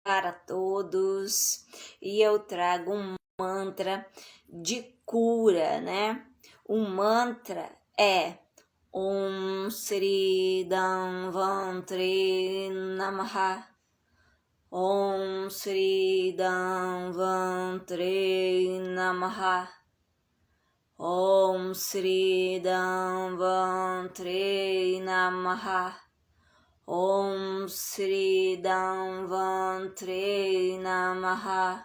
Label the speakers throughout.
Speaker 1: para todos e eu trago um mantra de cura, né? O mantra é Om Sri Dhanvantri Namaha. Om Sri Dhanvantri Namaha. Om Sri Dhanvantri Namaha. Om Sri Dhanvantri Namaha.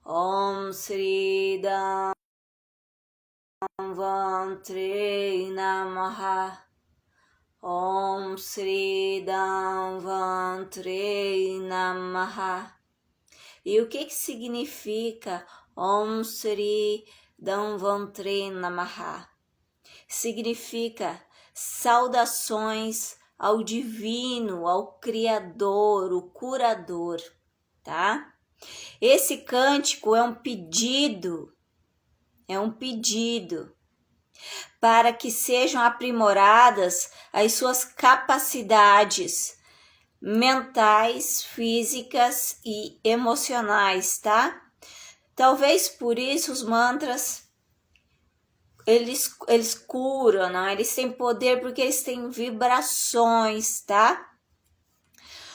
Speaker 1: Om Sri Dhanvantri Namaha. Om Sri Dhanvantri Namaha. E o que significa Om Sri Dhanvantri Namaha? Significa saudações ao divino, ao criador, o curador, tá? Esse cântico é um pedido para que sejam aprimoradas as suas capacidades mentais, físicas e emocionais, tá? Talvez por isso os mantras eles curam, não? Eles têm poder porque eles têm vibrações, tá?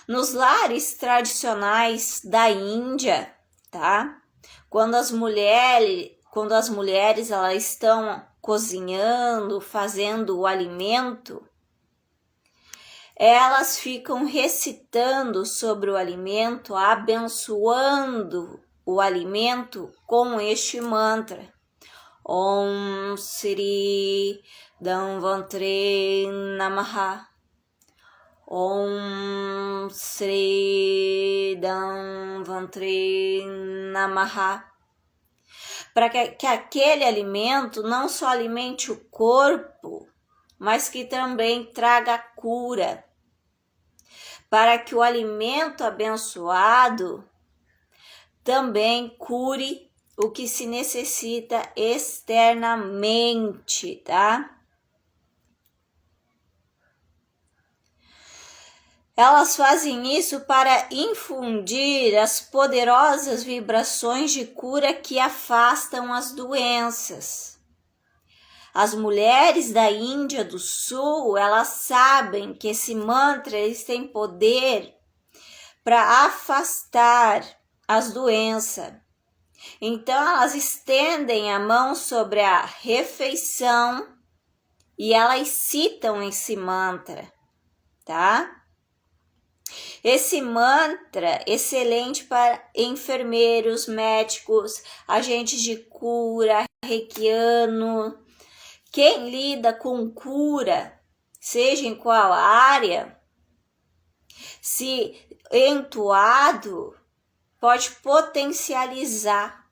Speaker 1: Nos lares tradicionais da Índia, tá? Quando as mulheres elas estão cozinhando, fazendo o alimento, elas ficam recitando sobre o alimento, abençoando o alimento com este mantra. Om Sri Dhanvantri Namaha. Om Sri Dhanvantri Namaha. Para que aquele alimento não só alimente o corpo, mas que também traga cura. Para que o alimento abençoado também cure o que se necessita externamente, tá? Elas fazem isso para infundir as poderosas vibrações de cura que afastam as doenças. As mulheres da Índia do Sul, elas sabem que esse mantra eles têm poder para afastar as doenças. Então, elas estendem a mão sobre a refeição e elas citam esse mantra, tá? Esse mantra é excelente para enfermeiros, médicos, agentes de cura, reikiano. Quem lida com cura, seja em qual área, se entoado, pode potencializar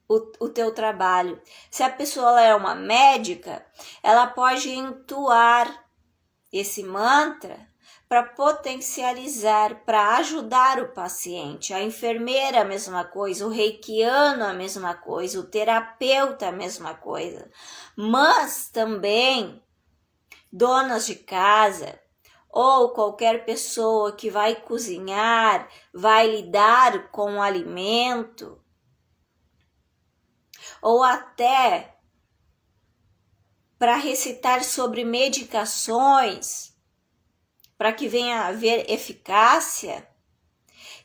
Speaker 1: o teu trabalho. Se a pessoa é uma médica, ela pode entoar esse mantra para potencializar, para ajudar o paciente. A enfermeira, a mesma coisa, o reikiano, a mesma coisa, o terapeuta, a mesma coisa. Mas também donas de casa ou qualquer pessoa que vai cozinhar, vai lidar com o alimento, ou até para recitar sobre medicações, para que venha a haver eficácia,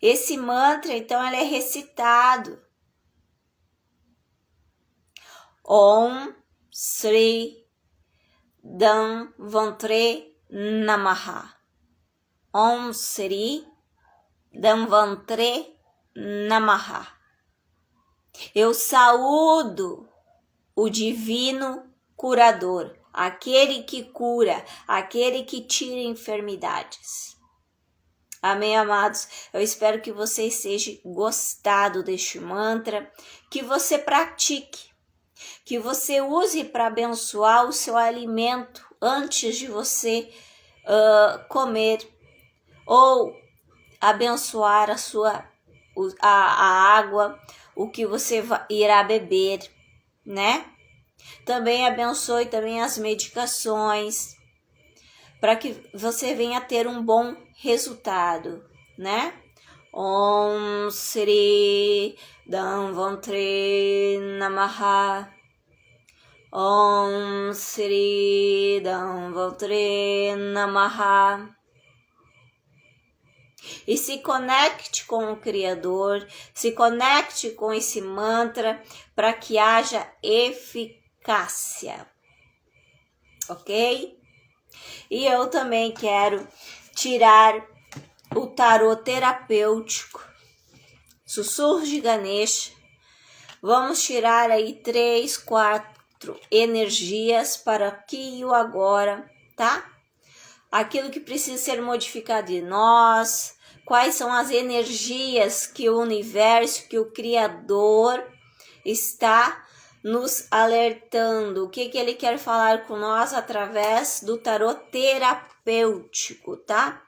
Speaker 1: esse mantra, então, ele é recitado. Om Sri Dhanvantri Namaha. Om Sri Dhanvantri Namaha. Eu saúdo o divino curador, aquele que cura, aquele que tira enfermidades. Amém, amados? Eu espero que vocês tenham gostado deste mantra, que você pratique, que você use para abençoar o seu alimento antes de você comer, ou abençoar a água, o que você irá beber, né? Também abençoe também as medicações, para que você venha ter um bom resultado, né? Om Sri Dhanvantri Namaha. Om Sri Dhanvantri Namaha. E se conecte com o Criador, se conecte com esse mantra para que haja eficácia, ok? E eu também quero tirar o tarô terapêutico, Sussurros de Ganesha. Vamos tirar aí 3, 4 energias para aqui e o agora, tá? Aquilo que precisa ser modificado em nós, quais são as energias que o universo, que o Criador está nos alertando, o que ele quer falar com nós através do tarô terapêutico, tá?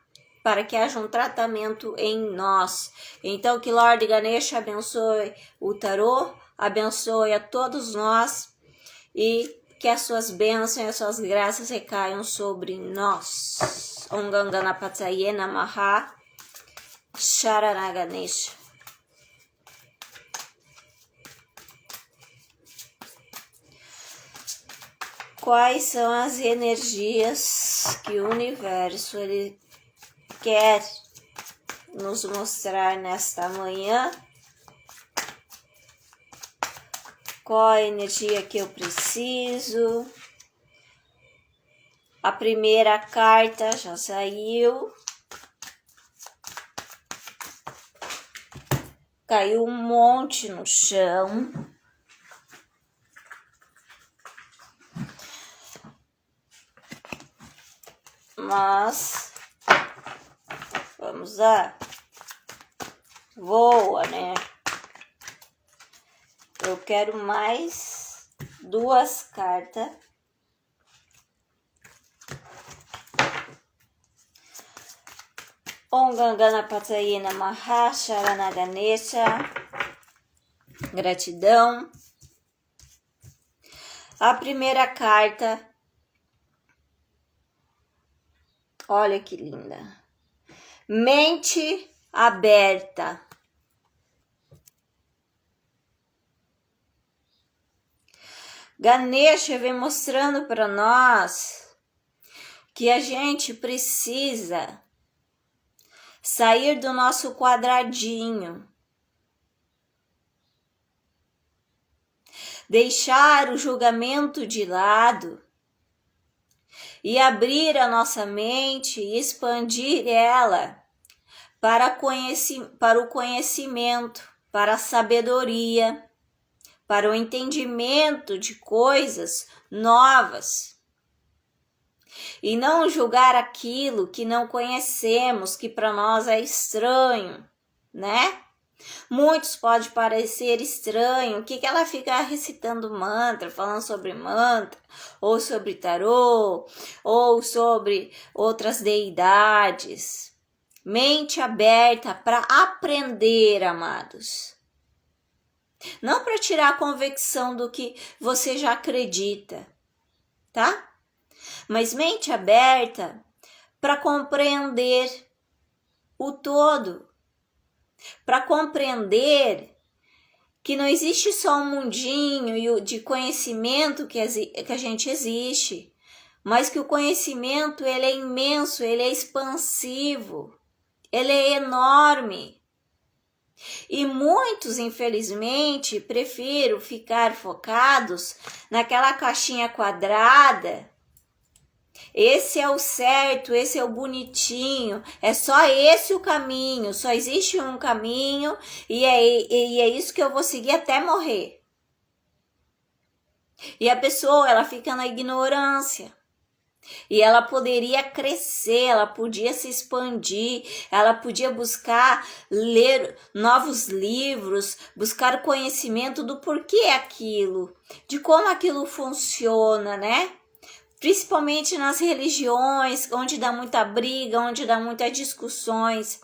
Speaker 1: Para que haja um tratamento em nós. Então, que Lorde Ganesha abençoe o tarô, abençoe a todos nós e que as suas bênçãos e as suas graças recaiam sobre nós. Om Ganganapataye Namaha. Sharana Ganesha. Quais são as energias que o universo ele quer nos mostrar nesta manhã? Qual a energia que eu preciso? A primeira carta já saiu. Caiu um monte no chão. Mas vamos lá. Voa, né? Eu quero mais 2 cartas. Om Ganganapataye Namaha. Sharana Ganesha. Gratidão. A primeira carta. Olha que linda. Mente aberta. Ganesha vem mostrando para nós que a gente precisa sair do nosso quadradinho, deixar o julgamento de lado e abrir a nossa mente e expandir ela para o conhecimento, para a sabedoria, para o entendimento de coisas novas. E não julgar aquilo que não conhecemos, que para nós é estranho, né? Muitos pode parecer estranho, o que ela fica recitando mantra, falando sobre mantra, ou sobre tarô, ou sobre outras deidades. Mente aberta para aprender, amados. Não para tirar a convicção do que você já acredita, tá? Mas mente aberta para compreender o todo, para compreender que não existe só um mundinho de conhecimento que a gente existe, mas que o conhecimento ele é imenso, ele é expansivo, ele é enorme. E muitos, infelizmente, preferem ficar focados naquela caixinha quadrada. Esse é o certo, esse é o bonitinho, é só esse o caminho, só existe um caminho e é isso que eu vou seguir até morrer. E a pessoa, ela fica na ignorância. E ela poderia crescer, ela podia se expandir, ela podia buscar ler novos livros, buscar conhecimento do porquê aquilo, de como aquilo funciona, né? Principalmente nas religiões, onde dá muita briga, onde dá muitas discussões.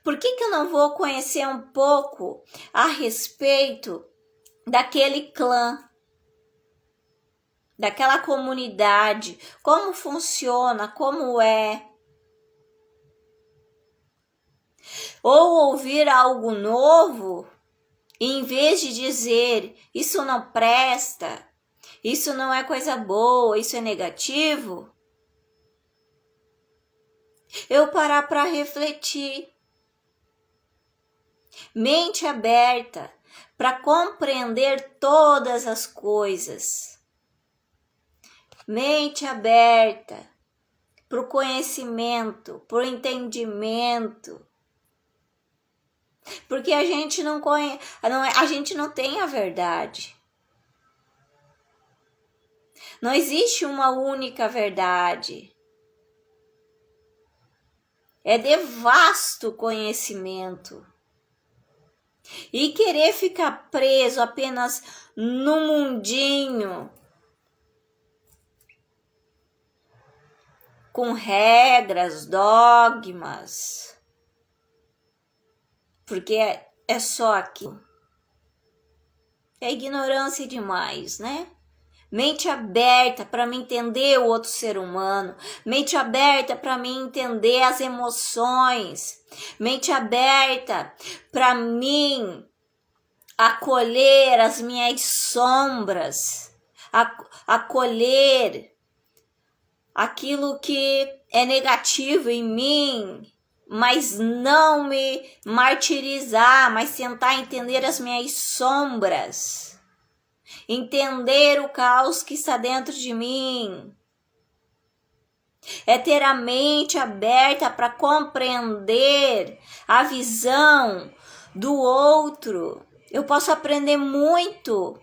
Speaker 1: Por que eu não vou conhecer um pouco a respeito daquele clã, daquela comunidade, como funciona, como é? ou ouvir algo novo, em vez de dizer isso não presta, isso não é coisa boa, isso é negativo, eu parar para refletir. Mente aberta para compreender todas as coisas. Mente aberta para o conhecimento, para o entendimento. Porque a gente não conhece, a gente não tem a verdade. Não existe uma única verdade. É de vasto conhecimento. E querer ficar preso apenas no mundinho, com regras, dogmas, porque é só aquilo. É ignorância demais, né? Mente aberta para me entender o outro ser humano. Mente aberta para me entender as emoções. Mente aberta para mim acolher as minhas sombras. Acolher aquilo que é negativo em mim. Mas não me martirizar, mas tentar entender as minhas sombras. Entender o caos que está dentro de mim. É ter a mente aberta para compreender a visão do outro. Eu posso aprender muito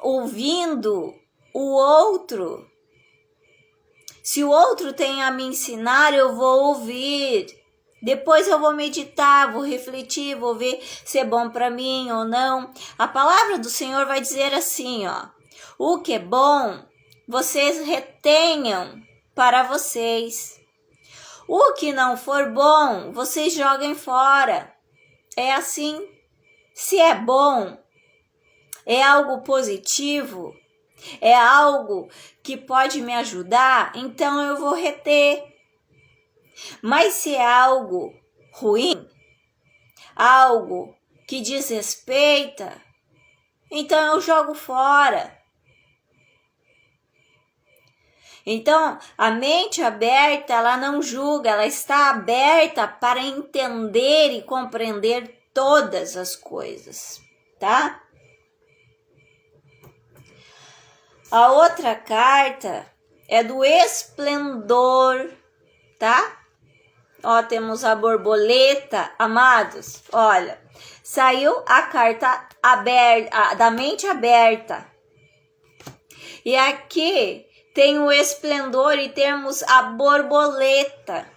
Speaker 1: ouvindo o outro. Se o outro tem a me ensinar, eu vou ouvir. Depois eu vou meditar, vou refletir, vou ver se é bom para mim ou não. A palavra do Senhor vai dizer assim, ó: o que é bom, vocês retenham para vocês. O que não for bom, vocês joguem fora. É assim. Se é bom, é algo positivo, é algo que pode me ajudar, então eu vou reter. Mas se é algo ruim, algo que desrespeita, então eu jogo fora. Então, a mente aberta, ela não julga, ela está aberta para entender e compreender todas as coisas, tá? A outra carta é do esplendor, tá? Ó, temos a borboleta, amados. Olha, saiu a carta aberta, da mente aberta. E aqui tem o esplendor e temos a borboleta,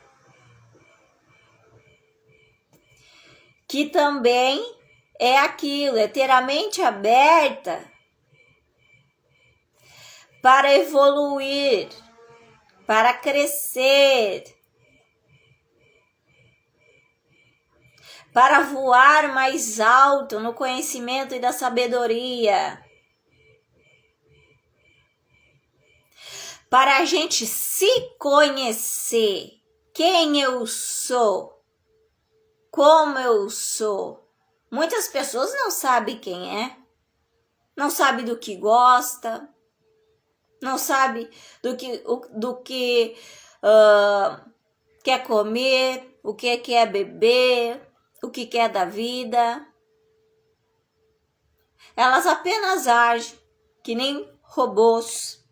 Speaker 1: que também é aquilo, é ter a mente aberta para evoluir, para crescer, para voar mais alto no conhecimento e da sabedoria. Para a gente se conhecer, quem eu sou, como eu sou. Muitas pessoas não sabem quem é, não sabem do que gosta, não sabem do que quer comer, o que quer beber, o que quer da vida. Elas apenas agem que nem robôs.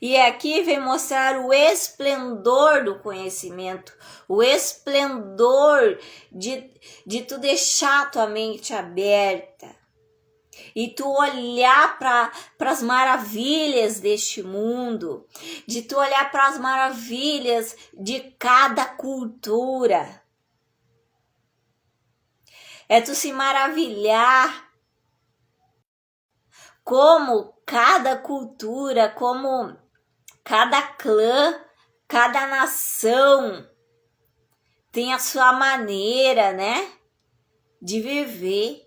Speaker 1: E aqui vem mostrar o esplendor do conhecimento, o esplendor de tu deixar tua mente aberta e tu olhar para as maravilhas deste mundo, de tu olhar para as maravilhas de cada cultura. É tu se maravilhar como cada cultura, como cada clã, cada nação tem a sua maneira, né, de viver,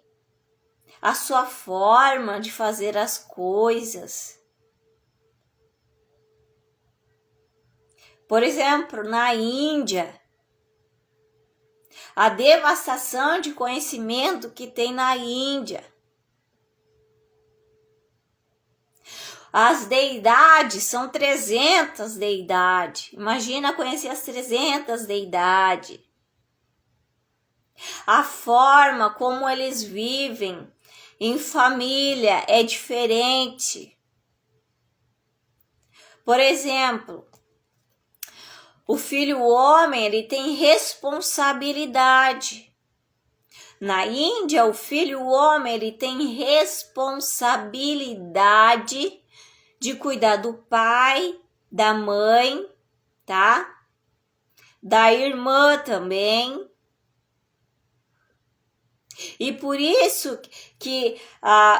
Speaker 1: a sua forma de fazer as coisas. Por exemplo, na Índia, a devastação de conhecimento que tem na Índia. As deidades, são 300 deidades. Imagina conhecer as 300 deidades. A forma como eles vivem em família é diferente. Por exemplo, o filho homem, ele tem responsabilidade. Na Índia, o filho homem, ele tem responsabilidade de cuidar do pai, da mãe, tá? Da irmã também. E por isso que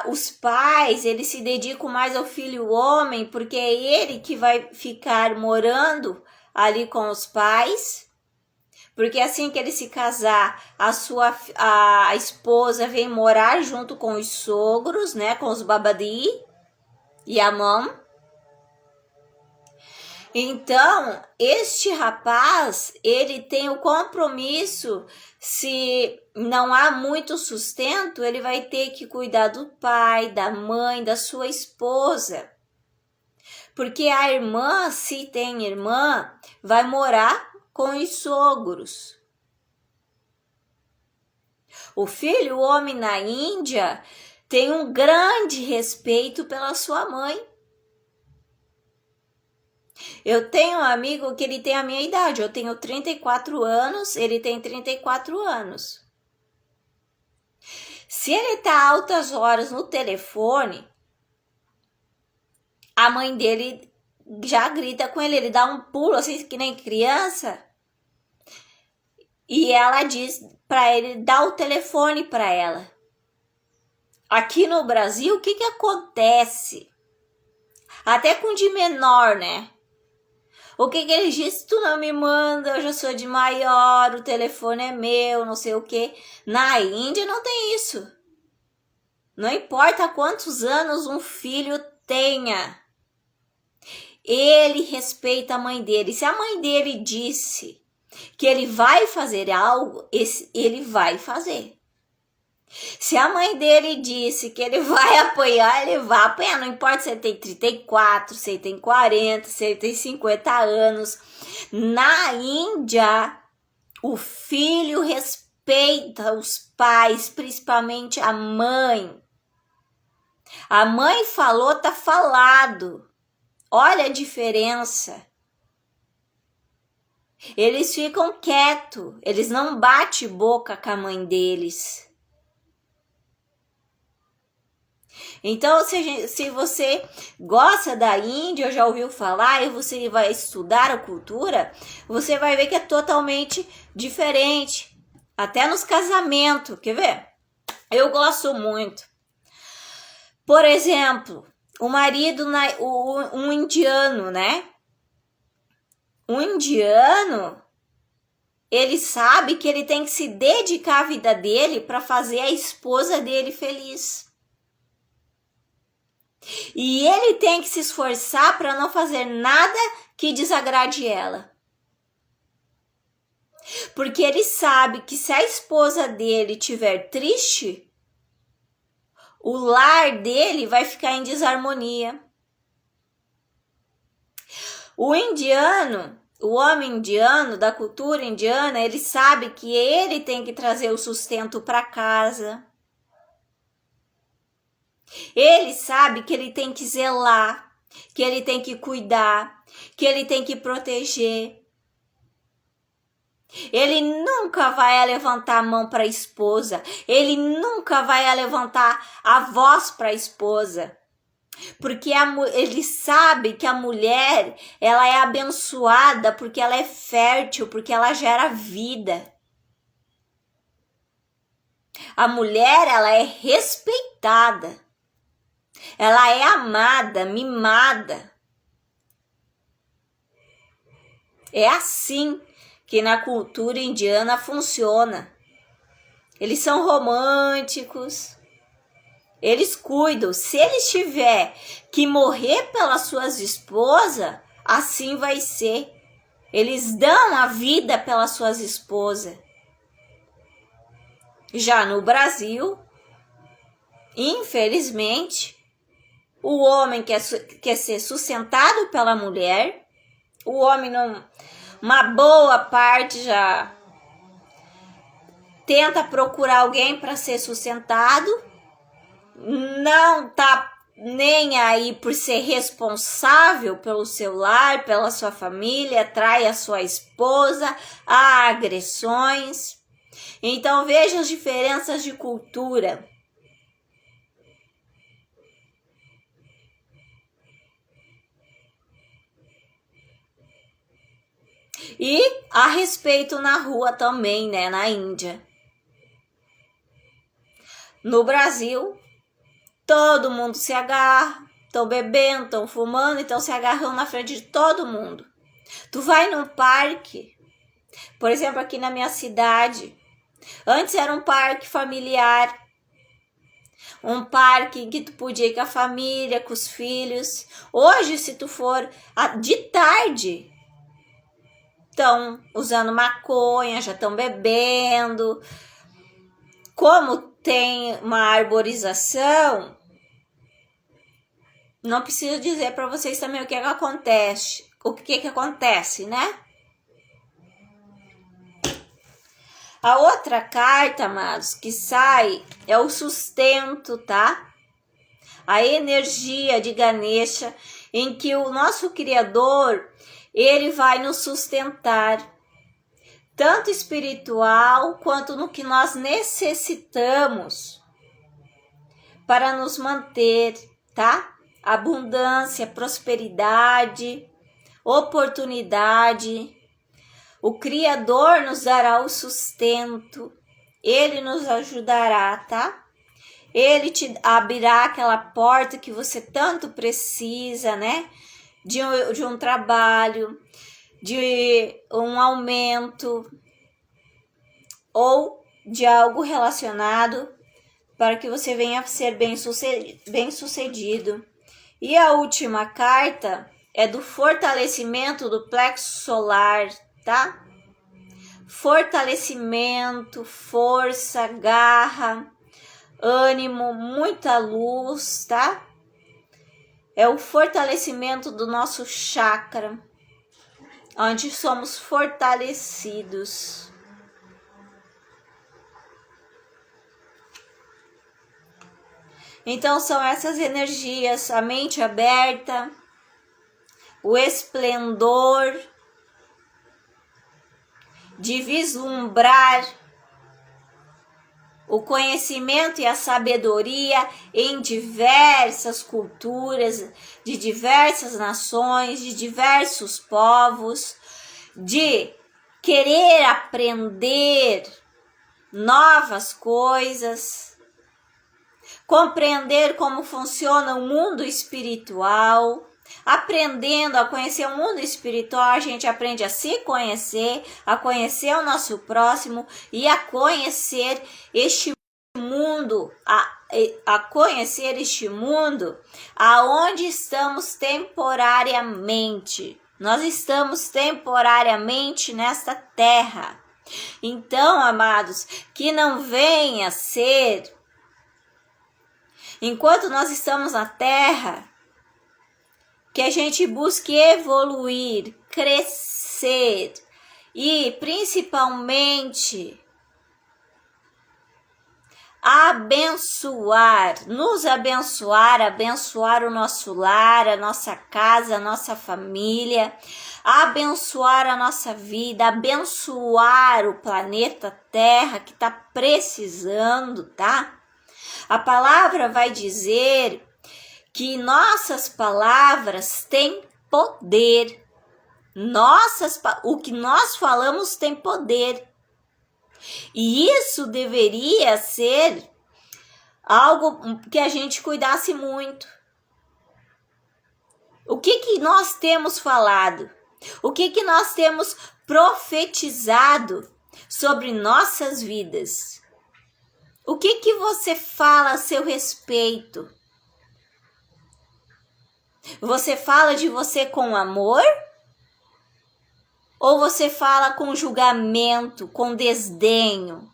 Speaker 1: os pais, eles se dedicam mais ao filho homem, porque é ele que vai ficar morando ali com os pais. Porque assim que ele se casar, a esposa vem morar junto com os sogros, né? Com os babadi e a mãe. Então, este rapaz, ele tem o compromisso, se não há muito sustento, ele vai ter que cuidar do pai, da mãe, da sua esposa. Porque a irmã, se tem irmã, vai morar com os sogros. O filho homem na Índia tem um grande respeito pela sua mãe. Eu tenho um amigo que ele tem a minha idade, eu tenho 34 anos, ele tem 34 anos. Se ele tá altas horas no telefone, a mãe dele já grita com ele dá um pulo assim que nem criança. E ela diz para ele dar o telefone para ela. Aqui no Brasil, o que acontece? Até com de menor, né? O que ele diz? Tu não me manda, eu já sou de maior, o telefone é meu, não sei o que. Na Índia não tem isso. Não importa quantos anos um filho tenha. Ele respeita a mãe dele. Se a mãe dele disse que ele vai fazer algo, ele vai fazer. Se a mãe dele disse que ele vai apanhar, ele vai apanhar. Não importa se ele tem 34, se ele tem 40, se ele tem 50 anos. Na Índia, o filho respeita os pais, principalmente a mãe. A mãe falou, tá falado. Olha a diferença. Eles ficam quietos, eles não batem boca com a mãe deles. Então, se você gosta da Índia, ou já ouviu falar, e você vai estudar a cultura, você vai ver que é totalmente diferente. Até nos casamentos, quer ver? Eu gosto muito. Por exemplo, o marido, um indiano, né? Um indiano, ele sabe que ele tem que se dedicar à vida dele para fazer a esposa dele feliz. E ele tem que se esforçar para não fazer nada que desagrade ela. Porque ele sabe que se a esposa dele estiver triste, o lar dele vai ficar em desarmonia. O indiano, o homem indiano, da cultura indiana, ele sabe que ele tem que trazer o sustento para casa. Ele sabe que ele tem que zelar, que ele tem que cuidar, que ele tem que proteger. Ele nunca vai levantar a mão para a esposa. Ele nunca vai levantar a voz para a esposa. Porque ele sabe que a mulher, ela é abençoada porque ela é fértil, porque ela gera vida. A mulher, ela é respeitada. Ela é amada, mimada. É assim que na cultura indiana funciona. Eles são românticos. Eles cuidam. Se eles tiver que morrer pelas suas esposas, assim vai ser. Eles dão a vida pelas suas esposas. Já no Brasil, infelizmente, o homem quer ser sustentado pela mulher, o homem não, uma boa parte já tenta procurar alguém para ser sustentado, não tá nem aí por ser responsável pelo seu lar, pela sua família, trai a sua esposa, há agressões. Então veja as diferenças de cultura. E há respeito na rua também, né, na Índia. No Brasil, todo mundo se agarra, estão bebendo, estão fumando, estão se agarrando na frente de todo mundo. Tu vai num parque, por exemplo, aqui na minha cidade, antes era um parque familiar, um parque em que tu podia ir com a família, com os filhos. Hoje, se tu for de tarde, estão usando maconha, já estão bebendo. Como tem uma arborização, não preciso dizer para vocês também o que acontece. O que acontece, né? A outra carta, amados, que sai é o sustento, tá? A energia de Ganesha, em que o nosso Criador, ele vai nos sustentar, tanto espiritual quanto no que nós necessitamos para nos manter, tá? Abundância, prosperidade, oportunidade. O Criador nos dará o sustento, Ele nos ajudará, tá? Ele te abrirá aquela porta que você tanto precisa, né? De um trabalho, de um aumento ou de algo relacionado para que você venha a ser bem sucedido. E a última carta é do fortalecimento do plexo solar, tá? Fortalecimento, força, garra, ânimo, muita luz, tá? É o fortalecimento do nosso chakra, onde somos fortalecidos. Então são essas energias, a mente aberta, o esplendor de vislumbrar o conhecimento e a sabedoria em diversas culturas, de diversas nações, de diversos povos, de querer aprender novas coisas, compreender como funciona o mundo espiritual. Aprendendo a conhecer o mundo espiritual, a gente aprende a se conhecer, a conhecer o nosso próximo e a conhecer este mundo, a conhecer este mundo aonde estamos temporariamente. Nós estamos temporariamente nesta terra. Então, amados, que não venha ser, enquanto nós estamos na terra, que a gente busque evoluir, crescer e, principalmente, abençoar, nos abençoar, abençoar o nosso lar, a nossa casa, a nossa família, abençoar a nossa vida, abençoar o planeta Terra que está precisando, tá? A palavra vai dizer que nossas palavras têm poder. O que nós falamos tem poder. E isso deveria ser algo que a gente cuidasse muito. O que nós temos falado? O que nós temos profetizado sobre nossas vidas? O que você fala a seu respeito? Você fala de você com amor? Ou você fala com julgamento, com desdenho?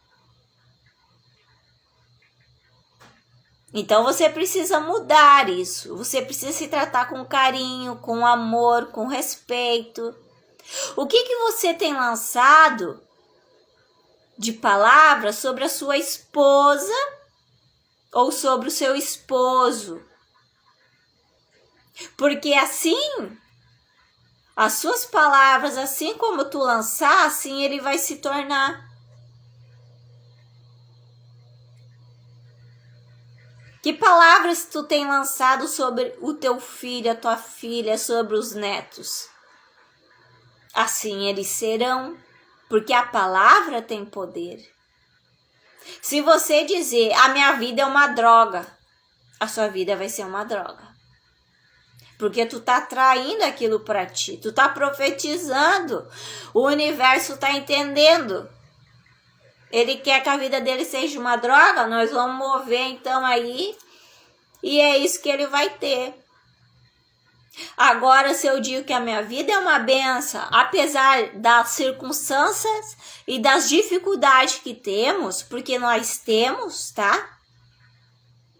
Speaker 1: Então você precisa mudar isso. Você precisa se tratar com carinho, com amor, com respeito. O que você tem lançado de palavras sobre a sua esposa ou sobre o seu esposo? Porque assim, as suas palavras, assim como tu lançar, assim ele vai se tornar. Que palavras tu tem lançado sobre o teu filho, a tua filha, sobre os netos? Assim eles serão, porque a palavra tem poder. Se você dizer, a minha vida é uma droga, a sua vida vai ser uma droga. Porque tu tá atraindo aquilo para ti, tu tá profetizando, o universo tá entendendo. Ele quer que a vida dele seja uma droga, nós vamos mover então aí, e é isso que ele vai ter. Agora, se eu digo que a minha vida é uma benção, apesar das circunstâncias e das dificuldades que temos, porque nós temos, tá?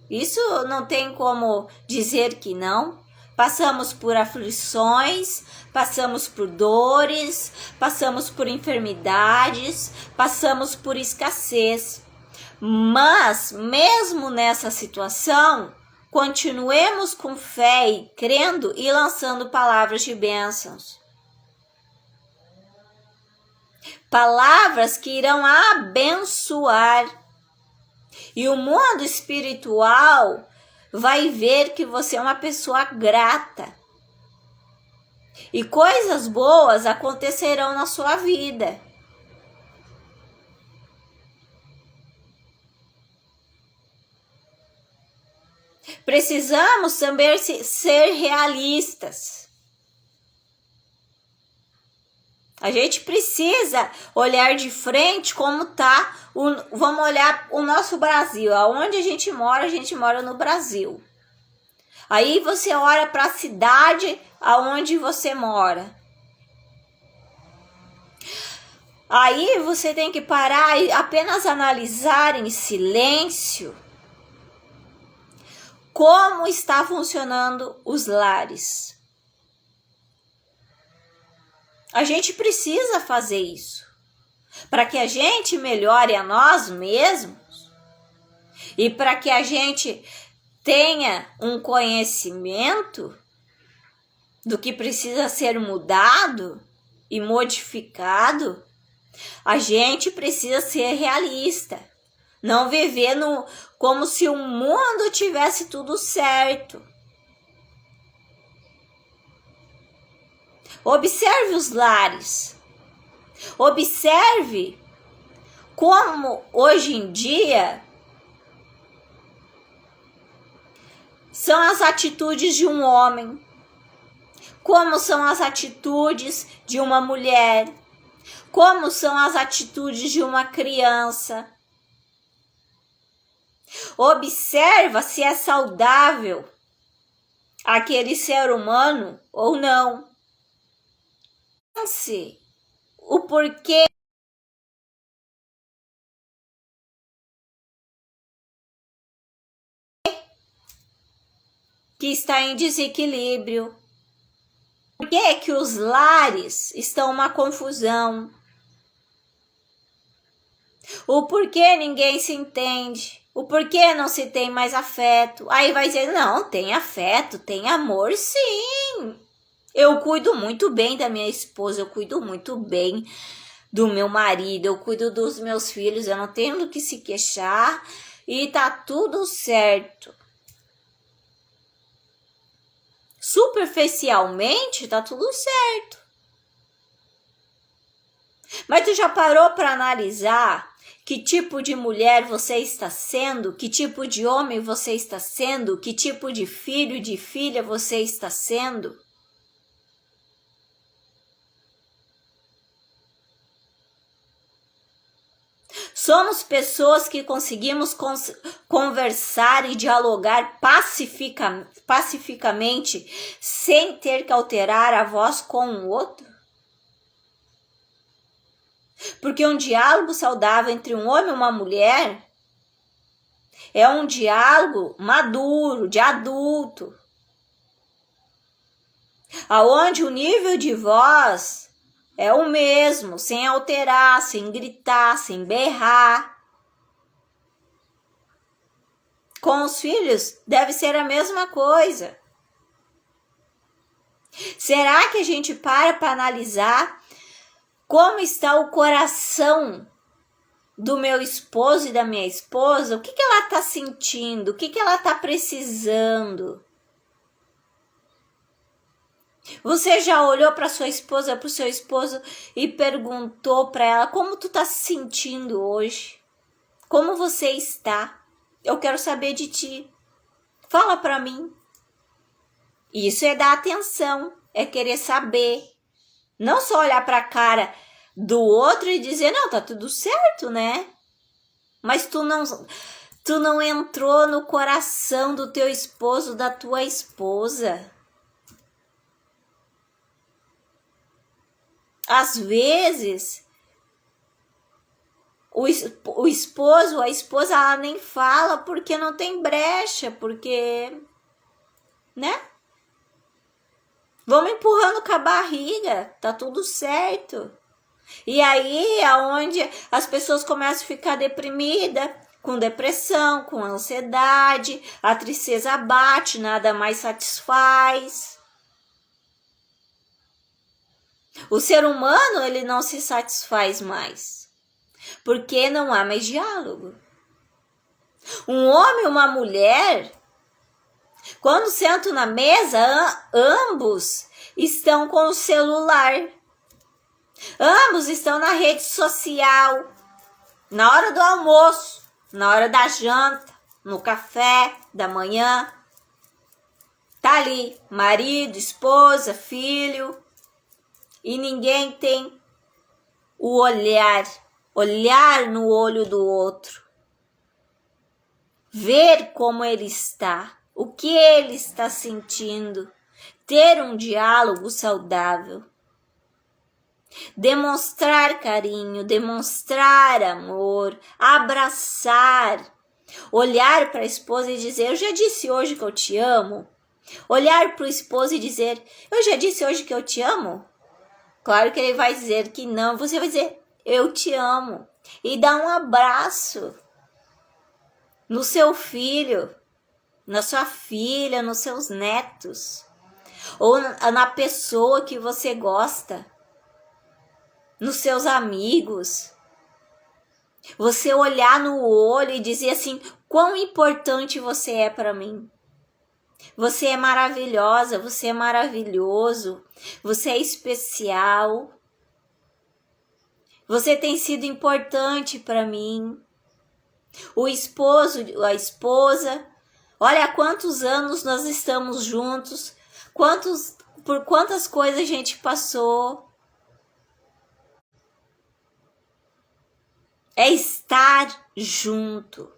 Speaker 1: Isso não tem como dizer que não. Passamos por aflições, passamos por dores, passamos por enfermidades, passamos por escassez. Mas, mesmo nessa situação, continuemos com fé e crendo e lançando palavras de bênçãos. Palavras que irão abençoar. E o mundo espiritual vai ver que você é uma pessoa grata. E coisas boas acontecerão na sua vida. Precisamos também ser realistas. A gente precisa olhar de frente como tá. Vamos olhar o nosso Brasil. Aonde a gente mora no Brasil. Aí você olha para a cidade aonde você mora. Aí você tem que parar e apenas analisar em silêncio como está funcionando os lares. A gente precisa fazer isso para que a gente melhore a nós mesmos e para que a gente tenha um conhecimento do que precisa ser mudado e modificado. A gente precisa ser realista, não viver como se o mundo tivesse tudo certo. Observe os lares. Observe como hoje em dia são as atitudes de um homem, como são as atitudes de uma mulher, como são as atitudes de uma criança. Observa se é saudável aquele ser humano ou não. Pense o porquê que está em desequilíbrio. Por que os lares estão uma confusão? O porquê ninguém se entende? O porquê não se tem mais afeto? Aí vai dizer, não, tem afeto, tem amor, sim. Eu cuido muito bem da minha esposa, eu cuido muito bem do meu marido, eu cuido dos meus filhos, eu não tenho do que se queixar e tá tudo certo. Superficialmente tá tudo certo. Mas tu já parou para analisar que tipo de mulher você está sendo? Que tipo de homem você está sendo? Que tipo de filho e de filha você está sendo? Somos pessoas que conseguimos conversar e dialogar pacificamente sem ter que alterar a voz com o outro? Porque um diálogo saudável entre um homem e uma mulher, É um diálogo maduro, de adulto, aonde o nível de voz é o mesmo, sem alterar, sem gritar, sem berrar. Com os filhos deve ser a mesma coisa. Será que a gente para analisar como está o coração do meu esposo e da minha esposa? O que ela está sentindo? O que ela está precisando? Você já olhou para sua esposa, para o seu esposo e perguntou para ela como tu está se sentindo hoje? Como você está? Eu quero saber de ti. Fala para mim. Isso é dar atenção, é querer saber. Não só olhar para a cara do outro e dizer, não, tá tudo certo, né? Mas tu não entrou no coração do teu esposo, da tua esposa. Às vezes, o esposo, a esposa, ela nem fala porque não tem brecha, porque, né? Vamos empurrando com a barriga, tá tudo certo. E aí é onde as pessoas começam a ficar deprimidas, com depressão, com ansiedade, a tristeza bate, nada mais satisfaz. O ser humano, ele não se satisfaz mais, porque não há mais diálogo. Um homem e uma mulher, quando sentam na mesa, ambos estão com o celular. Ambos estão na rede social, na hora do almoço, na hora da janta, no café da manhã. Tá ali, marido, esposa, filho, e ninguém tem o olhar no olho do outro, ver como ele está, o que ele está sentindo, ter um diálogo saudável. Demonstrar carinho, demonstrar amor, abraçar, olhar para a esposa e dizer, eu já disse hoje que eu te amo. Olhar para o esposo e dizer, eu já disse hoje que eu te amo. Claro que ele vai dizer que não, você vai dizer, eu te amo. E dar um abraço no seu filho, na sua filha, nos seus netos, ou na pessoa que você gosta, nos seus amigos. Você olhar no olho e dizer assim, quão importante você é para mim. Você é maravilhosa, você é maravilhoso, você é especial. Você tem sido importante para mim. O esposo, a esposa, olha há quantos anos nós estamos juntos, por quantas coisas a gente passou. É estar junto.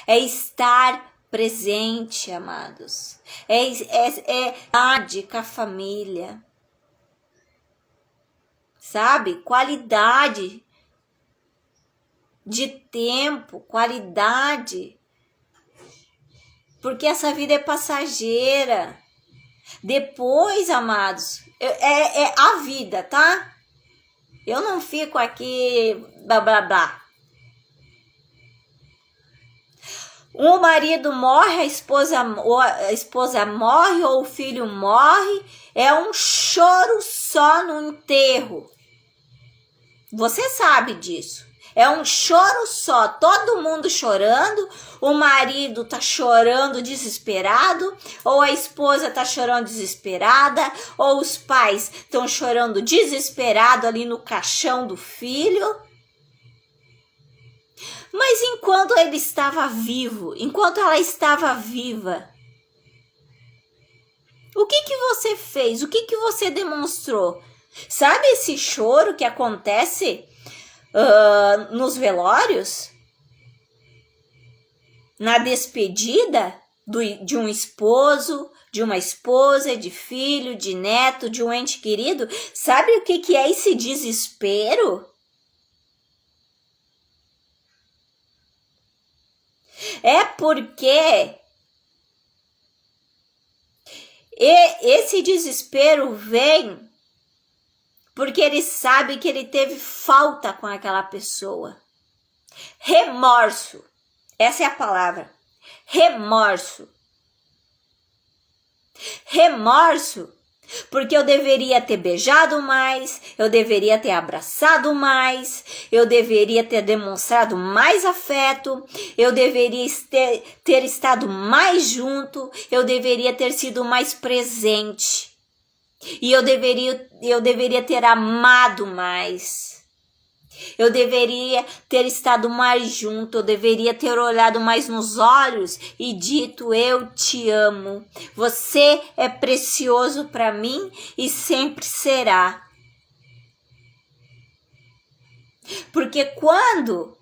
Speaker 1: É estar presente, amados. É estar com a família. Sabe? Qualidade de tempo, qualidade. Porque essa vida é passageira. Depois, amados, é a vida, tá? Eu não fico aqui blá blá blá. O marido morre, a esposa morre ou o filho morre, é um choro só no enterro. Você sabe disso. É um choro só, todo mundo chorando, o marido tá chorando desesperado, ou a esposa tá chorando desesperada, ou os pais estão chorando desesperado ali no caixão do filho. Mas enquanto ele estava vivo, enquanto ela estava viva, o que você fez? O que você demonstrou? Sabe esse choro que acontece nos velórios? Na despedida de um esposo, de uma esposa, de filho, de neto, de um ente querido? Sabe o que é esse desespero? É porque esse desespero vem porque ele sabe que ele teve falta com aquela pessoa. Remorso. Essa é a palavra. Remorso. Remorso, porque eu deveria ter beijado mais, eu deveria ter abraçado mais, eu deveria ter demonstrado mais afeto, eu deveria ter estado mais junto, eu deveria ter sido mais presente. E eu deveria ter amado mais. Eu deveria ter estado mais junto, eu deveria ter olhado mais nos olhos e dito: eu te amo. Você é precioso para mim e sempre será. Porque quando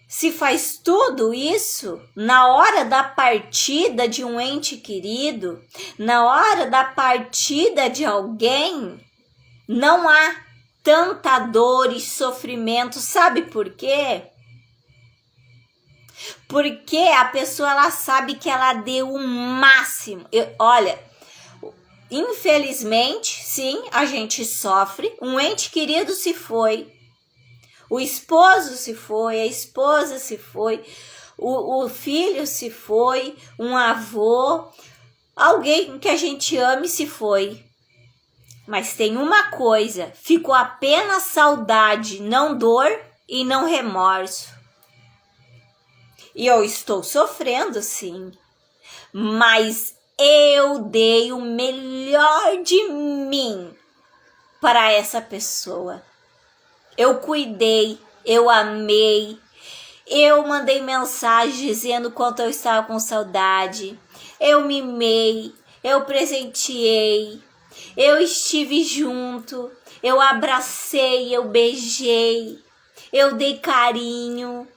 Speaker 1: se faz tudo isso na hora da partida de um ente querido, na hora da partida de alguém, não há tanta dor e sofrimento. Sabe por quê? Porque a pessoa ela sabe que ela deu o máximo. Olha, infelizmente, sim, a gente sofre. Um ente querido se foi. O esposo se foi, a esposa se foi, o filho se foi, um avô, alguém que a gente ame se foi. Mas tem uma coisa, ficou apenas saudade, não dor e não remorso. E eu estou sofrendo, sim, mas eu dei o melhor de mim para essa pessoa. Eu cuidei, eu amei, eu mandei mensagem dizendo quanto eu estava com saudade, eu mimei, eu presenteei, eu estive junto, eu abracei, eu beijei, eu dei carinho.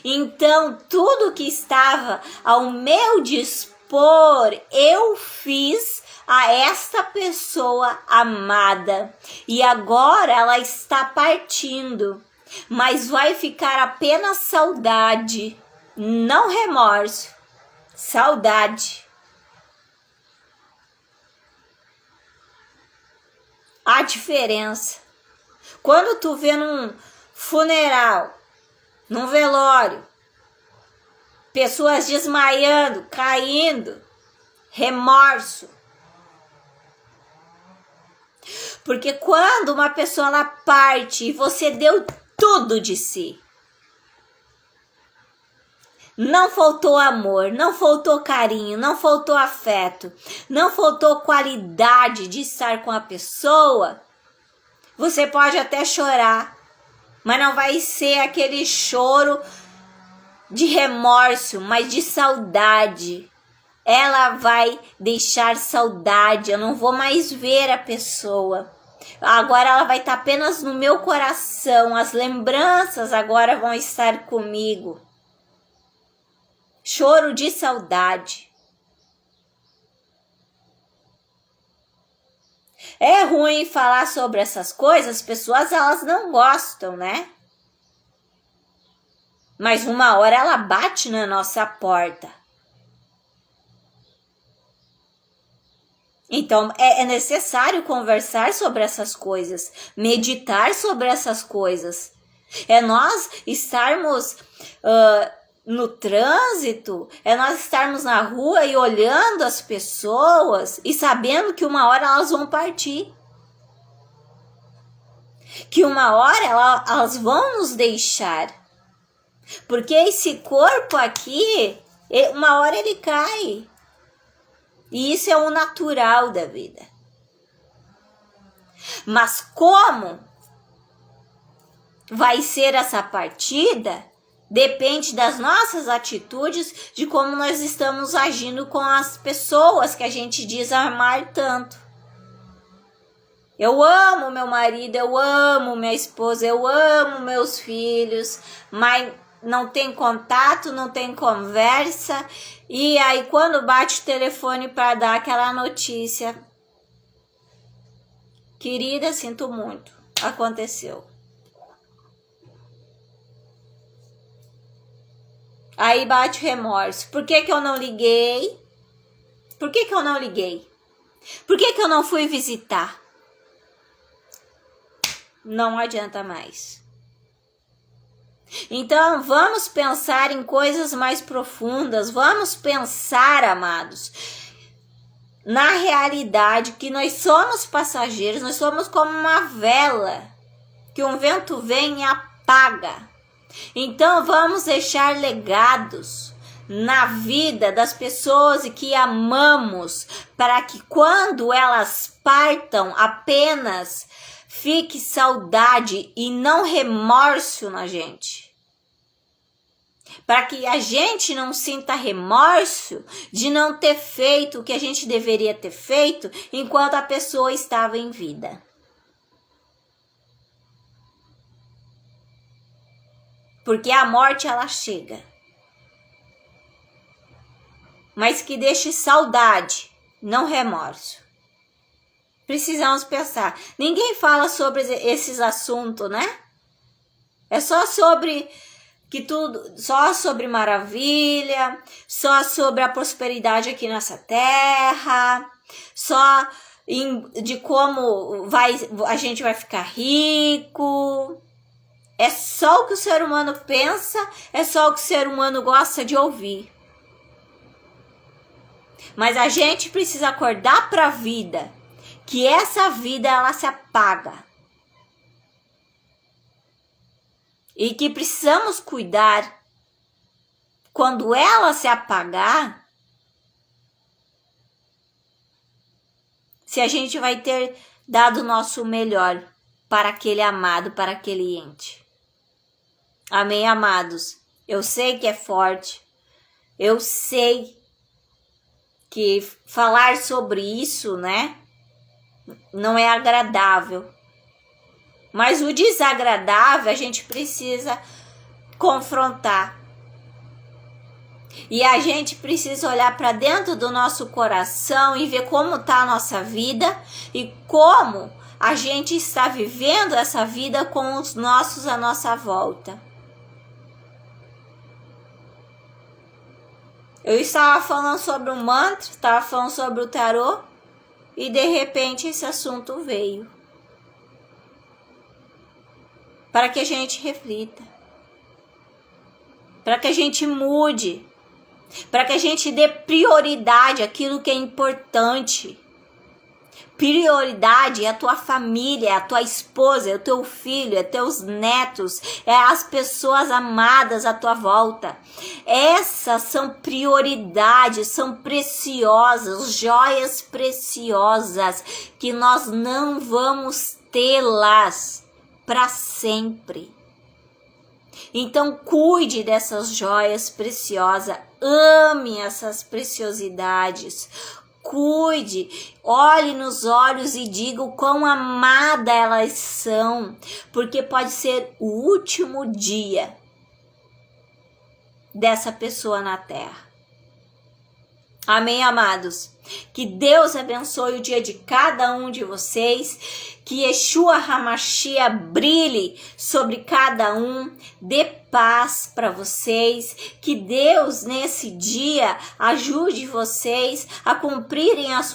Speaker 1: Então, tudo que estava ao meu dispor, eu fiz a esta pessoa amada. E agora ela está partindo, mas vai ficar apenas saudade, não remorso, saudade. A diferença. Quando tu vê num funeral, num velório, pessoas desmaiando, caindo, remorso. Porque quando uma pessoa ela parte e você deu tudo de si, não faltou amor, não faltou carinho, não faltou afeto, não faltou qualidade de estar com a pessoa, você pode até chorar, mas não vai ser aquele choro de remorso, mas de saudade. Ela vai deixar saudade, eu não vou mais ver a pessoa. Agora ela vai estar apenas no meu coração, as lembranças agora vão estar comigo. Choro de saudade. É ruim falar sobre essas coisas, as pessoas elas não gostam, né? Mas uma hora ela bate na nossa porta. Então, é necessário conversar sobre essas coisas, meditar sobre essas coisas. É nós estarmos no trânsito, é nós estarmos na rua e olhando as pessoas e sabendo que uma hora elas vão partir. Que uma hora elas vão nos deixar. Porque esse corpo aqui, uma hora ele cai. E isso é o natural da vida. Mas como vai ser essa partida, depende das nossas atitudes, de como nós estamos agindo com as pessoas que a gente diz amar tanto. Eu amo meu marido, eu amo minha esposa, eu amo meus filhos, mas não tem contato, não tem conversa, e aí quando bate o telefone para dar aquela notícia, querida, sinto muito, aconteceu. Aí bate o remorso. Por que que eu não liguei? Por que que eu não liguei? Por que que eu não fui visitar? Não adianta mais. Então, vamos pensar em coisas mais profundas. Vamos pensar, amados, na realidade que nós somos passageiros. Nós somos como uma vela que um vento vem e apaga. Então, vamos deixar legados na vida das pessoas que amamos, para que quando elas partam apenas fique saudade e não remorso na gente. Para que a gente não sinta remorso de não ter feito o que a gente deveria ter feito enquanto a pessoa estava em vida. Porque a morte, ela chega. Mas que deixe saudade, não remorso. Precisamos pensar. Ninguém fala sobre esses assuntos, né? É só sobre que tudo, só sobre maravilha, só sobre a prosperidade aqui nessa terra, só de como a gente vai ficar rico. É só o que o ser humano pensa, é só o que o ser humano gosta de ouvir. Mas a gente precisa acordar para a vida, que essa vida ela se apaga. E que precisamos cuidar quando ela se apagar, se a gente vai ter dado o nosso melhor para aquele amado, para aquele ente. Amém, amados? Eu sei que é forte, eu sei que falar sobre isso, né, não é agradável. Mas o desagradável a gente precisa confrontar. E a gente precisa olhar para dentro do nosso coração e ver como está a nossa vida e como a gente está vivendo essa vida com os nossos à nossa volta. Eu estava falando sobre um mantra, estava falando sobre o tarô e de repente esse assunto veio. Para que a gente reflita, para que a gente mude, para que a gente dê prioridade àquilo que é importante. Prioridade é a tua família, é a tua esposa, é o teu filho, é teus netos, é as pessoas amadas à tua volta. Essas são prioridades, são preciosas, joias preciosas, que nós não vamos tê-las para sempre. Então cuide dessas joias preciosas, ame essas preciosidades, cuide, olhe nos olhos e diga o quão amada elas são, porque pode ser o último dia dessa pessoa na terra. Amém, amados? Que Deus abençoe o dia de cada um de vocês, que Yeshua HaMashiach brilhe sobre cada um, dê paz para vocês, que Deus nesse dia ajude vocês a cumprirem as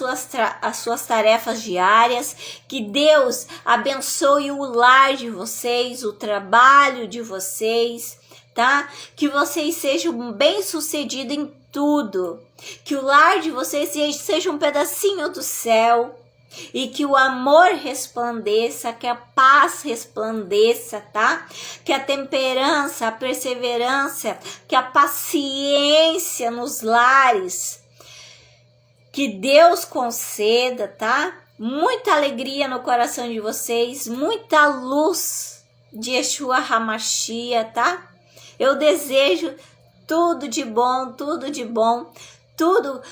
Speaker 1: suas tarefas diárias, que Deus abençoe o lar de vocês, o trabalho de vocês, tá? Que vocês sejam bem-sucedidos em tudo, que o lar de vocês seja um pedacinho do céu e que o amor resplandeça, que a paz resplandeça, tá? Que a temperança, a perseverança, que a paciência nos lares, que Deus conceda, tá? Muita alegria no coração de vocês, muita luz de Yeshua HaMashiach, tá? Eu desejo tudo de bom, tudo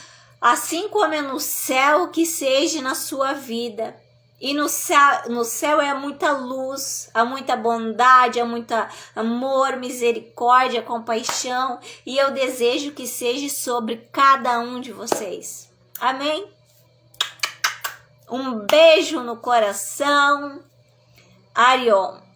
Speaker 1: assim como é no céu, que seja na sua vida. E no céu é muita luz, há muita bondade, há muito amor, misericórdia, compaixão. E eu desejo que seja sobre cada um de vocês. Amém? Um beijo no coração. Arion.